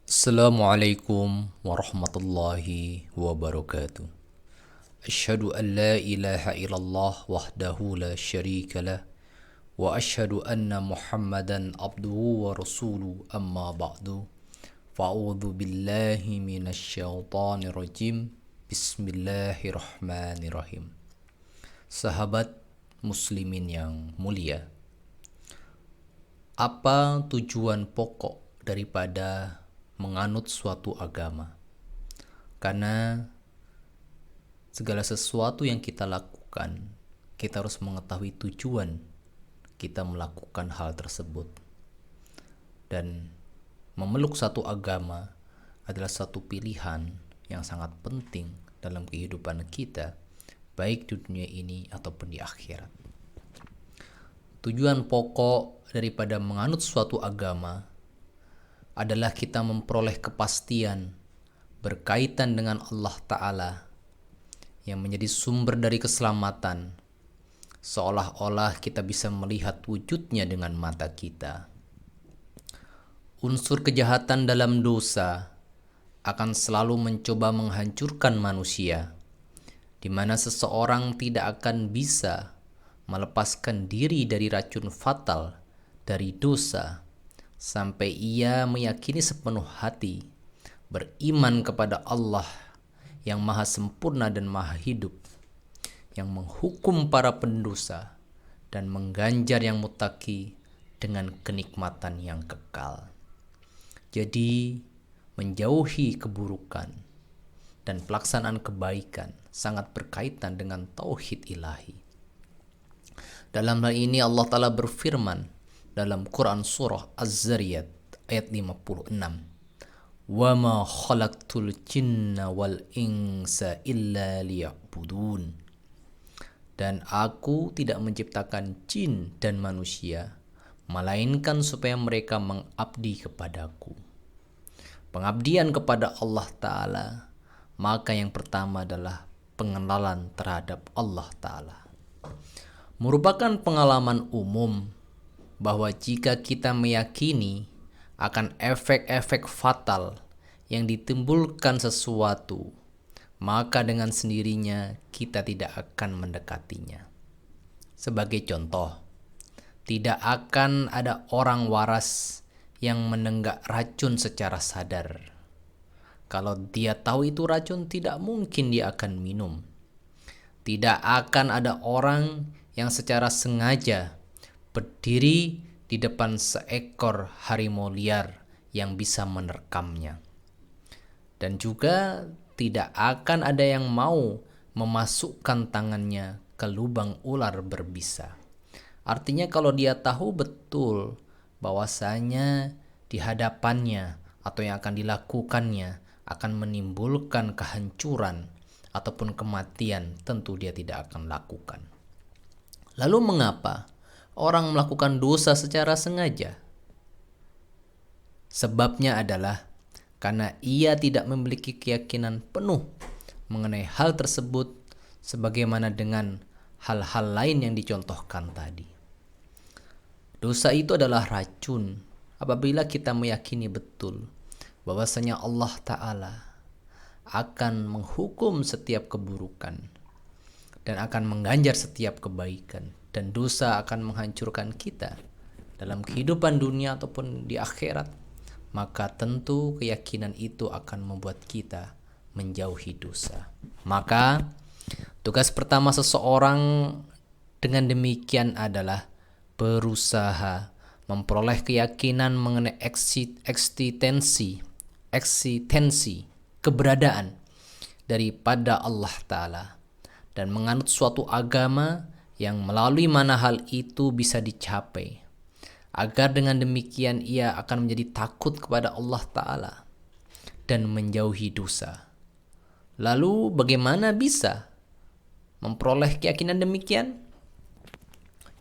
Assalamualaikum warahmatullahi wabarakatuh. Asyhadu an la ilaha illallah wahdahu la syarika lah wa asyhadu anna Muhammadan abduhu wa rasuluhu amma ba'du. Fa'udzu billahi minasyaitonir rajim. Bismillahirrahmanirrahim. Sahabat muslimin yang mulia, apa tujuan pokok daripada menganut suatu agama? Karena segala sesuatu yang kita lakukan, kita harus mengetahui tujuan kita melakukan hal tersebut. Dan memeluk satu agama adalah satu pilihan yang sangat penting dalam kehidupan kita, baik di dunia ini ataupun di akhirat. Tujuan pokok daripada menganut suatu agama adalah kita memperoleh kepastian berkaitan dengan Allah Ta'ala yang menjadi sumber dari keselamatan, seolah-olah kita bisa melihat wujudnya dengan mata kita. Unsur kejahatan dalam dosa akan selalu mencoba menghancurkan manusia, di mana seseorang tidak akan bisa melepaskan diri dari racun fatal dari dosa sampai ia meyakini sepenuh hati, beriman kepada Allah yang maha sempurna dan maha hidup, yang menghukum para pendosa dan mengganjar yang muttaqi dengan kenikmatan yang kekal. Jadi, menjauhi keburukan dan pelaksanaan kebaikan sangat berkaitan dengan tauhid ilahi. Dalam hal ini Allah Ta'ala berfirman dalam Quran surah Az-Zariyat ayat 56, "Wa ma khalaqtul jinna wal insa illa liya'budun." Dan aku tidak menciptakan jin dan manusia melainkan supaya mereka mengabdi kepadaku. Pengabdian kepada Allah Ta'ala, maka yang pertama adalah pengenalan terhadap Allah Ta'ala. Merupakan pengalaman umum bahwa jika kita meyakini akan efek-efek fatal yang ditimbulkan sesuatu, maka dengan sendirinya kita tidak akan mendekatinya. Sebagai contoh, tidak akan ada orang waras yang menenggak racun secara sadar. Kalau dia tahu itu racun, tidak mungkin dia akan minum. Tidak akan ada orang yang secara sengaja berdiri di depan seekor harimau liar yang bisa menerkamnya. Dan juga tidak akan ada yang mau memasukkan tangannya ke lubang ular berbisa. Artinya kalau dia tahu betul bahwasanya di hadapannya atau yang akan dilakukannya akan menimbulkan kehancuran ataupun kematian, tentu dia tidak akan lakukan. Lalu mengapa orang melakukan dosa secara sengaja? Sebabnya adalah karena ia tidak memiliki keyakinan penuh mengenai hal tersebut, sebagaimana dengan hal-hal lain yang dicontohkan tadi. Dosa itu adalah racun apabila kita meyakini betul bahwasanya Allah Ta'ala akan menghukum setiap keburukan dan akan mengganjar setiap kebaikan, dan dosa akan menghancurkan kita dalam kehidupan dunia ataupun di akhirat, maka tentu keyakinan itu akan membuat kita menjauhi dosa. Maka tugas pertama seseorang dengan demikian adalah berusaha memperoleh keyakinan mengenai eksistensi keberadaan daripada Allah Ta'ala, dan menganut suatu agama yang melalui mana hal itu bisa dicapai, agar dengan demikian ia akan menjadi takut kepada Allah Ta'ala dan menjauhi dosa. Lalu bagaimana bisa memperoleh keyakinan demikian?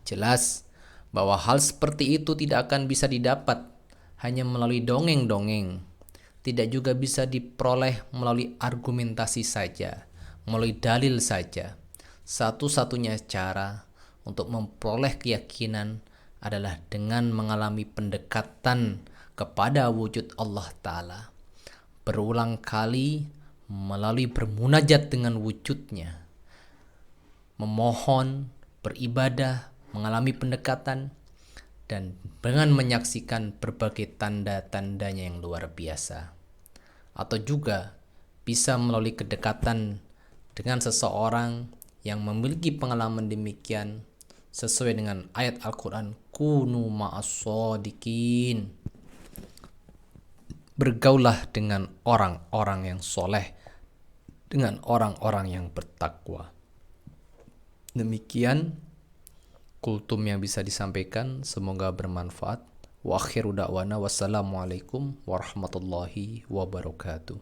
Jelas bahwa hal seperti itu tidak akan bisa didapat hanya melalui dongeng-dongeng. Tidak juga bisa diperoleh melalui argumentasi saja, melalui dalil saja. Satu-satunya cara untuk memperoleh keyakinan adalah dengan mengalami pendekatan kepada wujud Allah Ta'ala, berulang kali melalui bermunajat dengan wujudnya, memohon, beribadah, mengalami pendekatan, dan dengan menyaksikan berbagai tanda-tandanya yang luar biasa. Atau juga bisa melalui kedekatan dengan seseorang yang memiliki pengalaman demikian sesuai dengan ayat Al-Quran, kunu ma'as-shodiqin. Bergaulah dengan orang-orang yang soleh, dengan orang-orang yang bertakwa. Demikian kultum yang bisa disampaikan, semoga bermanfaat. Wa akhiru da'wana wassalamualaikum warahmatullahi wabarakatuh.